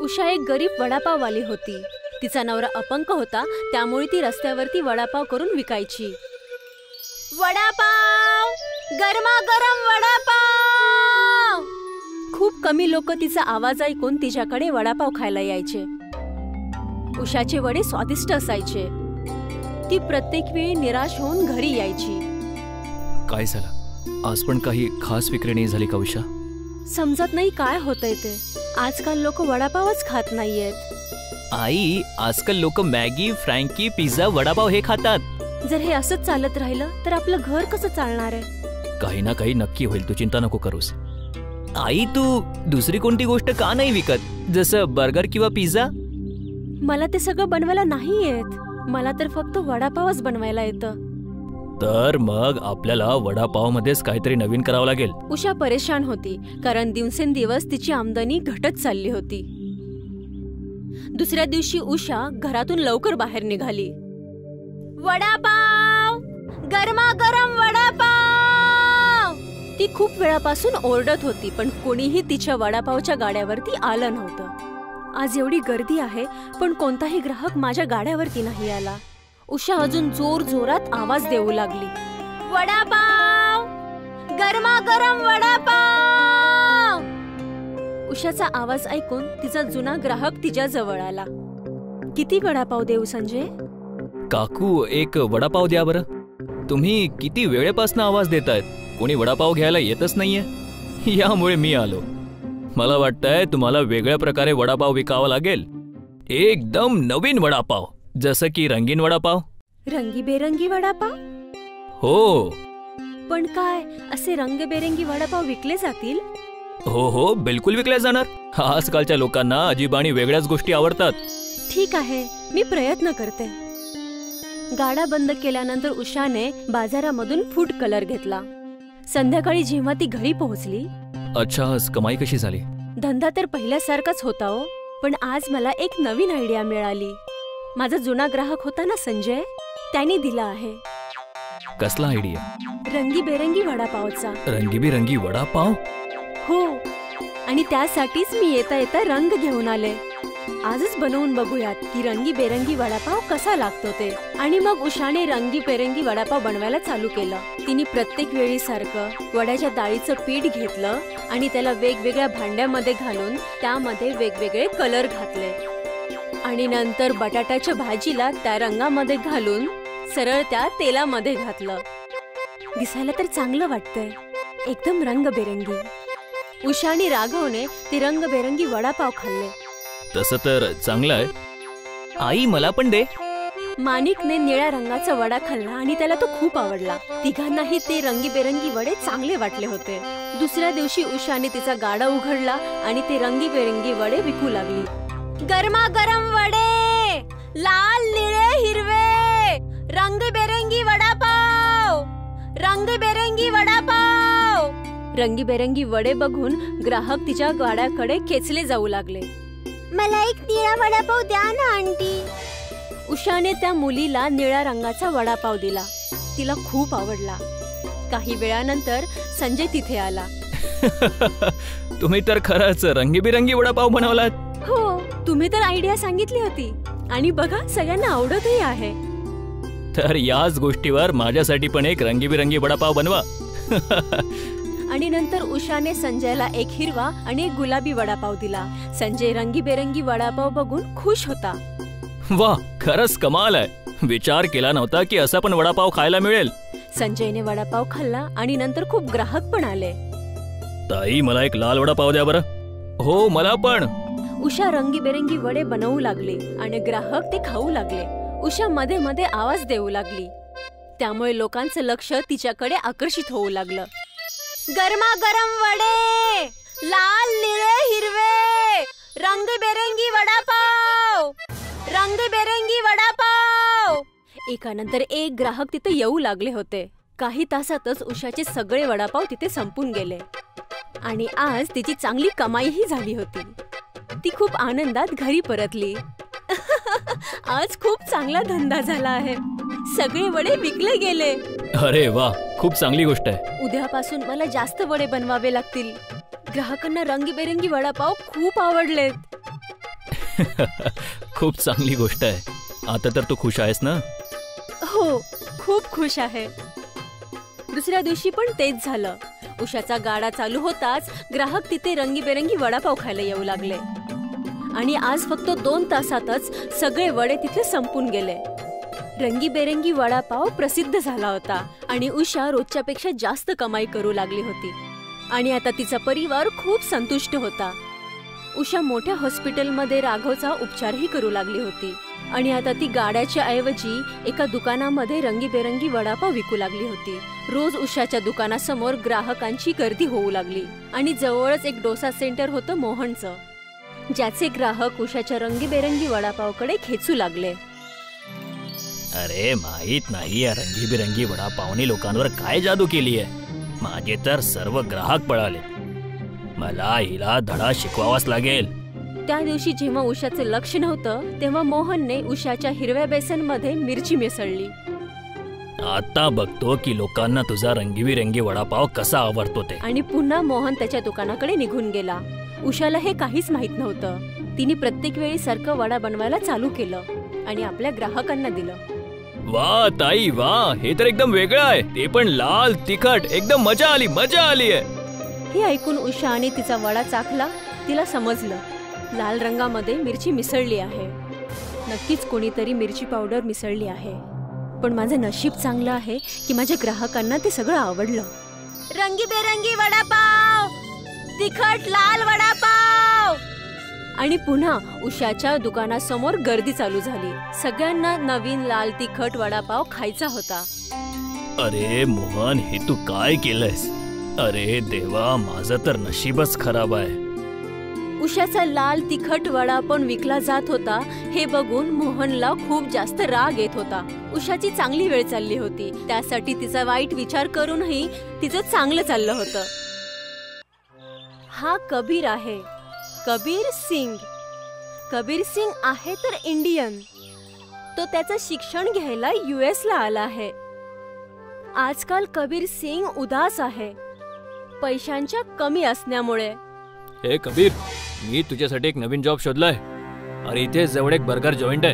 उषा एक गरीब वडापाववाली होती. तिचा नवरा अपंग होता, त्यामुळे ती रस्त्यावरती वडापाव करून विकायची. वडापाव, गरमागरम वडापाव. खूप कमी लोक तिचा आवाज ऐकून तिच्याकडे वडापाव खायला यायचे. उषाचे वडे स्वादिष्ट असायचे. ती प्रत्येक वेळी निराश होऊन घरी यायची. काय झालं? आज पण काही खास विक्री नाही झाली का उषा? समजत नाही काय होतंय ते. आजकाल लोक वडापावच खात नाहीयेत. आई, आजकाल लोक मॅगी, फ्रँकी, पिझ्झा, वडापाव हे खातात. जर हे असंच चालत राहिलं तर आपलं घर कसं चालणार आहे? काही ना काही नक्की होईल, तू चिंता नको करूस. आई, तू दुसरी कोणती गोष्ट का नाही विकत, जसं बर्गर किंवा पिझ्झा? मला ते सगळं बनवायला नाही येत. मला तर फक्त वडापावच बनवायला येतं. तर मग आपल्याला वडापाव मध्येच काहीतरी नवीन करावं लागेल. उषा परेशान होती, कारण दिवसेंदिवस तिची आमदनी घटत चालली होती. दुसऱ्या दिवशी उषा घरातून लवकर बाहेर निघाली. वडापाव, गरमागरम वडापाव. ती खूप वेळापासून ओरडत होती, पण कोणीही तिच्या वडापावच्या गाड्यावरती आलं नव्हतं. आज एवढी गर्दी आहे, पण कोणताही ग्राहक माझ्या गाड्यावरती नाही आला. उषा अजून जोर जोरात आवाज देऊ लागली. वडापाव, गरमागरम वडापाव. उषाचा आवाज ऐकून तिचा जुना ग्राहक तिच्या जवळ आला. किती वडापाव देऊ संजय? काकू, एक वडापाव द्या बरं. तुम्ही किती वेळेपासून आवाज देतायत, कोणी वडापाव घ्यायला येतच नाहीये. यामुळे मी आलो. मला वाटतंय तुम्हाला वेगळ्या प्रकारे वडापाव विकावा लागेल. एकदम नवीन वडापाव, जसं की रंगीन वडापाव. रंगीबेरंगी वडापाव? हो. पण काय असे रंगबेरंगी वडापाव विकले जातील? हो, बिलकुल विकले जाणार. आजकालच्या लोकांना अजिबाणी वेगळ्याच गोष्टी आवडतात. ठीक आहे, मी प्रयत्न करते. गाडा बंद केल्यानंतर उषाने बाजारामधून फूड कलर घेतला. संध्याकाळी जेव्हा ती घरी पोहोचली. अच्छा, आज कमाई कशी झाली? धंदा तर पहिल्यासारखाच होता हो, पण आज मला एक नवीन आयडिया मिळाली. माझा जुना ग्राहक होता ना संजय, त्याने दिला आहे. कसला आयडिया? रंगीबेरंगी वडापावचा. रंगीबेरंगी वडापाव? हो, आणि त्यासाठीच मी येता येता रंग घेऊन आले. आजच बनवून बघूयात की रंगीबेरंगी वडापाव कसा लागतो ते. आणि मग उषाने रंगीबेरंगी वडापाव बनवायला चालू केलं. तिने प्रत्येक वेळी सारखं वड्याच्या डाळीचं पीठ घेतलं आणि त्याला वेगवेगळ्या भांड्यामध्ये घालून त्यामध्ये वेगवेगळे कलर घातले. आणि नंतर बटाट्याच्या भाजीला त्या रंगामध्ये घालून सरळ त्या तेलामध्ये घातलं. दिसायला तर चांगलं वाटतंय, एकदम रंगबेरंगी. उषा आणि राघवने ते रंगबेरंगी वडापाव खाल्ले. तसं तर चांगलं आहे. आई, मला पण दे. माणिकने निळ्या रंगाचा वडा खाल्ला आणि त्याला तो खूप आवडला. तिघांनाही ते रंगीबेरंगी वडे चांगले वाटले होते. दुसऱ्या दिवशी उषाने तिचा गाडा उघडला आणि ते रंगीबेरंगी वडे विकू लागली. गरमागरम वडे, लाल, निळे, हिरवे, रंगीबेरंगी वडापाव, रंगीबेरंगी वडापाव. रंगीबेरंगी वडे बघून ग्राहक तिच्या गाड्याकडे खेचले जाऊ लागले. मला एक निळा वडापाव द्या ना आंटी. उषाने त्या मुलीला निळ्या रंगाचा वडापाव दिला. तिला खूप आवडला. काही वेळानंतर संजय तिथे आला. तुम्ही तर खरंच रंगीबेरंगी वडापाव बनवलात. हो, तुम्ही तर आयडिया सांगितली होती आणि बघा सगळ्यांना आवडतही आहे. तर याच गोष्टीवर माझ्यासाठी पण एक रंगीबेरंगी वडापाव बनवा. आणि नंतर उषाने संजयला एक हिरवा आणि एक गुलाबी वडापाव दिला. संजय रंगीबेरंगी वडापाव बघून खुश होता. वाह, खरंच कमाल आहे. विचार केला नव्हता की असा पण वडापाव खायला मिळेल. संजयने वडापाव खाल्ला आणि नंतर खूप ग्राहक पण आले. ताई, मला एक लाल वडापाव द्या बरं. हो, मला पण. उषा रंगीबेरंगी वडे बनवू लागली आणि ग्राहक ते खाऊ लागले. उषा मध्ये मध्ये आवाज देऊ लागली, त्यामुळे लोकांचं लक्ष तिच्याकडे आकर्षित होऊ लागलं. गरमागरम वडे, लाल, निळे, हिरवे, रंगीबेरंगी वडापाव, रंगीबेरंगी वडापाव. एकानंतर एक ग्राहक तिथे येऊ लागले होते. काही तासातच उषाचे सगळे वडापाव तिथे संपून गेले आणि आज तिची चांगली कमाईही झाली होती. ती खूप आनंदात घरी परतली. आज खूप चांगला धंदा झाला आहे. सगळे वडे विकले गेले. अरे वा, खूप चांगली गोष्ट आहे. उद्यापासून मला जास्त वडे बनवावे लागतील. ग्राहकांना रंगीबेरंगी वडापाव खूप आवडलेत. खूप चांगली गोष्ट आहे. आता तर तू खुश आहेस ना? हो, खूप खुश आहे. दुसऱ्या दिवशी पण तेच झालं. उषाचा गाडा चालू होताच ग्राहक तिथे रंगीबेरंगी वडापाव खायला येऊ लागले आणि आज फक्त 2 तासातच सगळे वडे तिथे संपून गेले. रंगीबेरंगी वडापाव प्रसिद्ध झाला होता आणि उषा रोजच्यापेक्षा जास्त कमाई करू लागली होती आणि आता तिचा परिवार खूप संतुष्ट होता. उषा मोठ्या हॉस्पिटलमध्ये राघवचा उपचारही करू लागली होती आणि आता ती गाड्याच्या ऐवजी एका दुकानामध्ये रंगीबेरंगी वडापाव विकू लागली होती. रोज उषाच्या दुकानासमोर ग्राहकांची गर्दी होऊ लागली आणि जवळच एक डोसा सेंटर होतं मोहनचं, ज्याचे ग्राहक उषाच्या रंगीबेरंगी वडापावकडे खेचू लागले. अरे माहित नाही या रंगीबेरंगी वडापावने लोकांवर काय जादू केली आहे. माझे तर सर्व ग्राहक पळाले. मला हिला धडा शिकवावाच लागेल. त्या दिवशी जेव्हा उषाचे लक्ष नव्हतं तेव्हा मोहनने उषाच्या हिरव्या बेसनमध्ये मिरची मिसळली. आता बघतो की लोकांना तुझा रंगीबेरंगी वडापाव कसा आवडतो ते. आणि पुन्हा मोहन त्याच्या दुकानाकडे निघून गेला. उषाला हे काहीच माहित नव्हतं. तिने प्रत्येक वेळी सारखं वडा बनवायला चालू केलं आणि आपल्या ग्राहकांना दिलं. वा ताई वा, हे तर एकदम वेगळं आहे. ते पण लाल तिखट. एकदम मजा आली आहे. हे ऐकून उषा आणि तिचा वडा चाखला. तिला समजलं लाल रंगामध्ये मिरची मिसळली आहे. नक्कीच कोणीतरी मिरची पावडर मिसळली आहे. पण माझं नशीब चांगलं आहे की माझ्या ग्राहकांना ते सगळं आवडलं. रंगीबेरंगी वडापाव, तिखट लाल वडापाव. आणि पुन्हा उषाच्या दुकानासमोर गर्दी चालू झाली. सगळ्यांना नवीन लाल तिखट वडापाव खायचा होता. अरे मोहन, हे तू काय केलंयस? अरे देवा, माझं तर नशीबच खराब आहे. उषाचा लाल तिखट वडा पण विकला जात होता हे बघून मोहनला खूप जास्त राग येत होता. उषाची चांगली वेळ चालली होती, त्यासाठी तिचा वाईट विचार करूनही तिचं चांगलं चाललं होतं. हा कबीर आहे, कबीर सिंग. कबीर सिंग आहे तर इंडियन. तो त्याचं शिक्षण घ्यायला US ला आला आहे. आजकाल कबीर सिंग उदास आहे, पैशांच्या कमी असण्यामुळे. हे कबीर, मी तुझ्यासाठी एक नवीन जॉब शोधलाय. अरे इथे जवळ एक बर्गर जॉइंट आहे.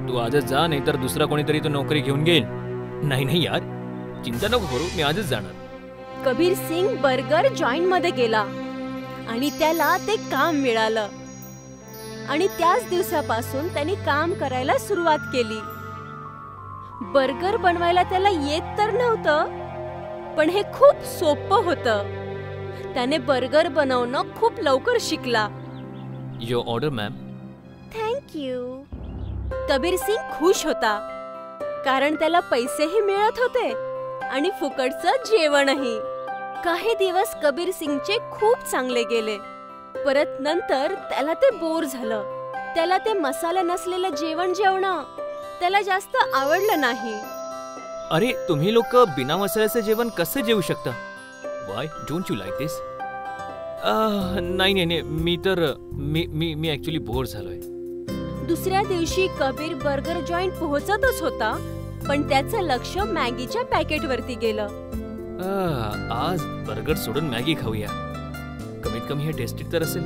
तू आजच जा, नाहीतर दुसरा कोणीतरी तो नोकरी घेऊन घेईल. नाही यार, चिंता नको करू, मी आजच जाणार. कबीर सिंग बर्गर जॉइंट मध्ये गेला आणि त्याला ते काम मिळालं आणि त्याच दिवसापासून त्याने काम करायला सुरुवात केली. बर्गर बनवायला त्याला येत तर नव्हतं, पण हे खूप सोपं होतं. त्याने बर्गर बनवणं खूप लवकर शिकला. Your order ma'am. Thank you. Kabir Singh खुश होता कारण त्याला पैसेही मिळत होते आणि फुकटचं जेवणही. काही दिवस कबीर सिंगचे खूप चांगले गेले. परत नंतर त्याला ते बोर झालं. त्याला ते मसाला नसलेलं जेवण जेवणं त्याला जास्त आवडलं नाही. अरे तुम्ही लोक बिना मसाल्याचं जेवण कसं जेवू शकता? Why don't you like this? नाही, मी ऍक्च्युली बोर झालोय. दुसऱ्या दिवशी कबीर बर्गर जॉइंट पोहोचतच होता, पण त्याचं लक्ष मॅगीच्या पॅकेटवरती गेलं. आज बर्गर सोडून मॅगी खाऊया. कमीत कमी हे टेस्टी तर असेल.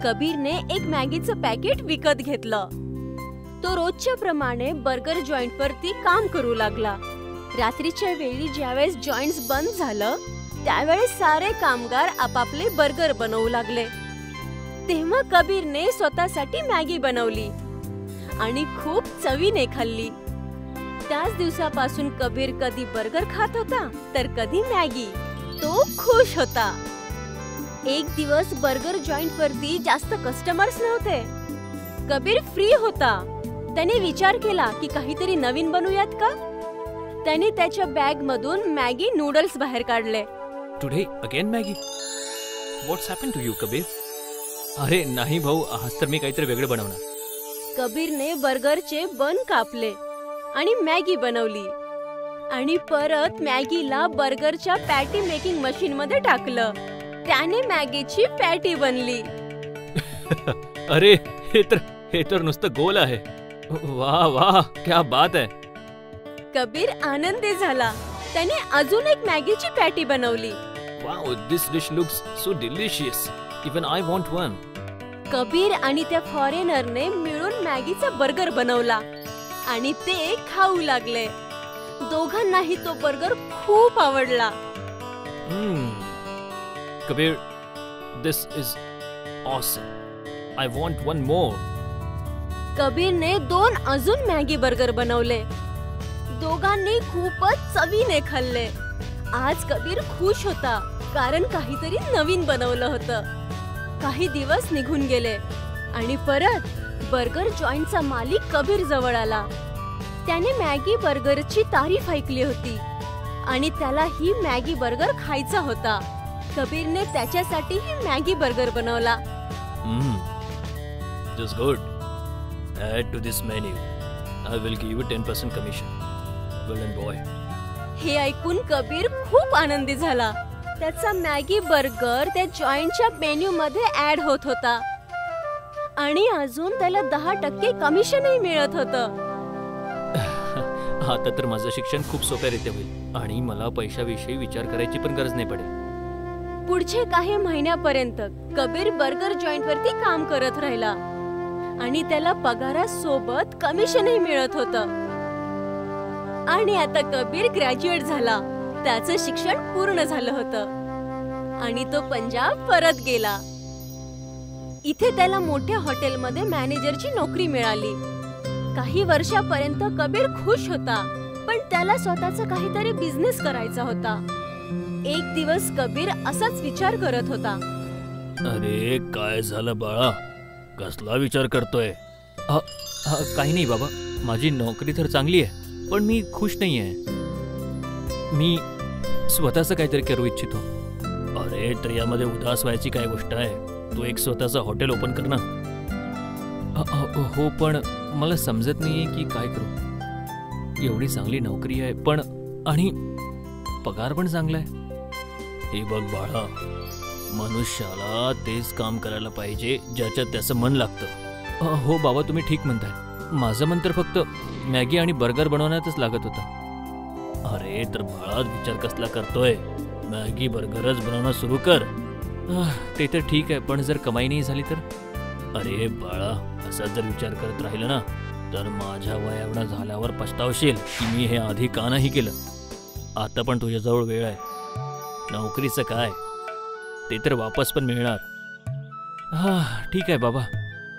कबीरने एक मॅगीचं पॅकेट विकत घेतलं. तो रोजच्या प्रमाणे बर्गर जॉइंट वरती काम करू लागला. रात्रीच्या वेळी ज्यावेळेस जॉइंट्स बंद झालं त्यावेळेस सारे कामगार आपापले बर्गर बनवू लागले. तेव्हा कबीरने स्वतःसाठी मॅगी बनवली आणि खूप चवीने खाल्ली. त्याच दिवसापासून कबीर कधी बर्गर खात होता तर कधी मॅगी. तो खुश होता. एक दिवस बर्गर जॉइंट वरती जास्त कस्टमर्स नव्हते. कबीर फ्री होता. त्याने विचार केला की काहीतरी नवीन बनवूयात का. त्याने त्याच्या बॅग मधून मॅगी नूडल्स बाहेर काढले. Today again Maggi. What's happen to you Kabir? अरे नाही भाऊ, आज तर मी काहीतरी वेगळं बनवणार. कबीरने बर्गरचे बन कापले आणि मॅगी बनवली आणि परत मॅगीला बर्गरच्या पॅटी मेकिंग मशीन मध्ये टाकलं. त्याने मॅगीची पॅटी बनली. अरे हे तर नुसतं गोल आहे. वाह वाह, क्या बात आहे. कबीर आनंदी झाला. त्याने अजून एक मॅगीची पॅटी बनवली. Wow, this dish looks so delicious. Even I want one. Kabir आणि त्या फॉरेनरने मिळून मॅगीचा बर्गर बनवला आणि ते खाऊ लागले. दोघांनाही तो बर्गर खूप आवडला. कबीर, दिस is awesome. I want one more. कबीरने 2 अजून मॅगी बर्गर बनवले. दोघांनी खूपच चवीने खाल्ले. आज कबीर खुश होता कारण काहीतरी नवीन बनवलं होतं. काही दिवस निघून गेले आणि परत बर्गर जॉईंटचा मालिक कबीर जवळ आला. त्याने मॅगी बर्गरची तारीफ ऐकली होती आणि त्याला ही मॅगी बर्गर खायचा होता. कबीरने त्याच्यासाठी ही मॅगी बर्गर बनवला. Just good. Add to this menu. I will give you 10% commission. Well done, boy. हे ऐकून कबीर खूप आनंदी झाला. त्याचा मॅगी बर्गर त्या जॉईंटच्या मेन्यू मध्ये ऍड होत होता आणि अजून त्याला 10% कमिशनही मिळत होतं. आता तर माझं शिक्षण खूप सोप्यारीत्या होईल आणि मला पैशाविषयी विचार करायची पण गरज नाही पडेल. पुढचे काही महिन्यापर्यंत कबीर बर्गर जॉईंट वरती काम करत राहिला आणि त्याला पगारासोबत कमिशनही मिळत होतं. आणि आता कबीर ग्रॅज्युएट झाला. त्याचं शिक्षण पूर्ण झालं होतं आणि तो पंजाब परत गेला. इथे त्याला मोठ्या हॉटेलमध्ये मॅनेजरची नोकरी मिळाली. काही वर्षापर्यंत कबीर खुश होता, पण त्याला स्वतःचा काहीतरी बिझनेस करायचा होता. एक दिवस कबीर असाच विचार करत होता. अरे काय झालं बाळा, कसला विचार करतोय? काही नाही बाबा, माझी नोकरी तर चांगली आहे पण मी खुश नाही आहे. मी स्वतःचं काहीतरी करू इच्छितो. अरे तर यामध्ये उदास व्हायची काय गोष्ट आहे? तू एक स्वतःचं हॉटेल ओपन कर ना. हो पण मला समजत नाहीये की काय करू. एवढी चांगली नोकरी आहे पण आणि पगार पण चांगला आहे. हे बघ बाळा, मनुष्याला तेच काम करायला पाहिजे ज्याच्यात त्याचं मन लागतं. हो बाबा, तुम्ही ठीक म्हणताय. माझं मन तर फक्त मॅगी आणि बर्गर बनवण्यातच लागत होतं. अरे तर बाळा, विचार कसला करतोय? मॅगी बर्गरच बनवणं सुरू कर. ते तर ठीक आहे, पण जर कमाई नाही झाली तर? अरे बाळा, असा जर विचार करत राहिलं ना तर माझ्या वयावढा झाल्यावर पछतावशील की मी हे आधी का नाही केलं. आता पण तुझ्याजवळ वेळ आहे. नोकरीचं काय, ते तर वापस पण मिळणार. ठीक आहे बाबा.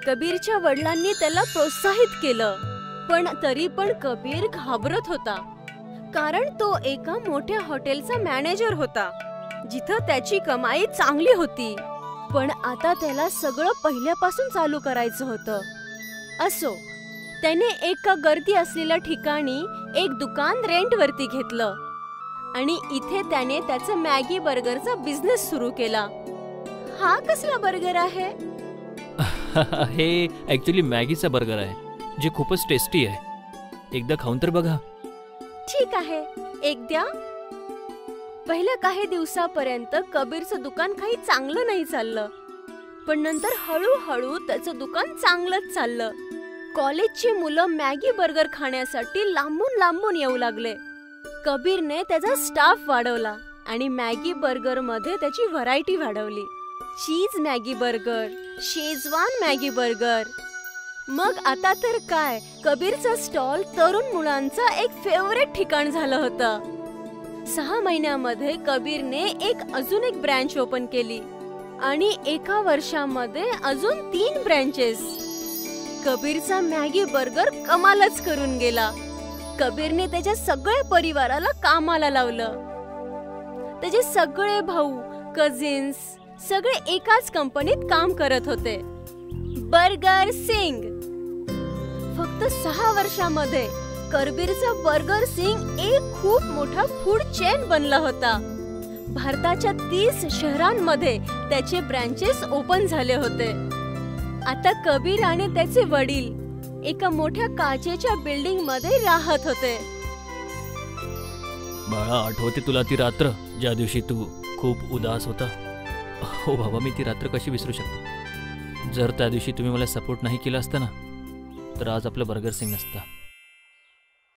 कबीरच्या वडिलांनी त्याला प्रोत्साहित केलं, पण तरी पण कबीर घाबरत होता कारण तो एका मोठ्या हॉटेलचा मॅनेजर होता जिथं त्याची कमाई चांगली होती. पण आता त्याला सगळं पहिल्यापासून चालू करायचं होतं. असो, त्याने एका गर्दी असलेल्या ठिकाणी एक दुकान रेंटवरती घेतलं आणि इथे त्याने त्याचा मॅगी बर्गरचा बिझनेस सुरू केला. हा कसला बर्गर आहे? हे ऍक्च्युली मॅगीचा बर्गर आहे, जे खूपच टेस्टी आहे. एकदा खाऊन तर बघा. ठीक आहे, एक द्या. पहिल्या काही दिवसापर्यंत कबीरचं दुकान काही चांगलं नाही चाललं, पण नंतर हळूहळू त्याचं दुकान चांगलंच चाललं. कॉलेजची मुलं मॅगी बर्गर खाण्यासाठी लांबून लांबून येऊ लागले. कबीरने त्याचा स्टाफ वाढवला आणि मॅगी बर्गर मध्ये त्याची व्हरायटी वाढवली. Cheese Maggi burger, Schezwan Maggi burger. मग आता तर काय, कबीरचा स्टॉल तरुण मुलांचा एक फेवरेट ठिकाण झालं होतं. 6 महिन्यामध्ये कबीरने अजून एक ब्रँच ओपन केली आणि एका वर्षामध्ये अजून 3 ब्रँचेस. कबीरचा मॅगी बर्गर कमालच करून गेला. कबीरने त्याच्या सगळ्या परिवाराला कामाला लावलं. त्याचे सगळे भाऊ, कझिन्स सगळे एकाच कंपनीत काम करत होते, बर्गर सिंग. फक्त 6 वर्षामध्ये कबीरचा बर्गर सिंग एक खूप मोठा फूड चेन बनला होता. भारताच्या 30 शहरांमध्ये त्याचे ब्रँचेस ओपन झाले होते. आता कबीर आणि त्याचे वडील एका मोठ्या काचेच्या बिल्डिंग मध्ये राहत होते. बाळा, आठवते तुला ती रात्र ज्या दिवशी तू खूप उदास होता? हो बाबा, मी ती रात्र कशी विसरू शकतो? जर त्या दिवशी तुम्ही मला सपोर्ट नाही केला असता ना तर आज आपलं बर्गर सिंग नसता.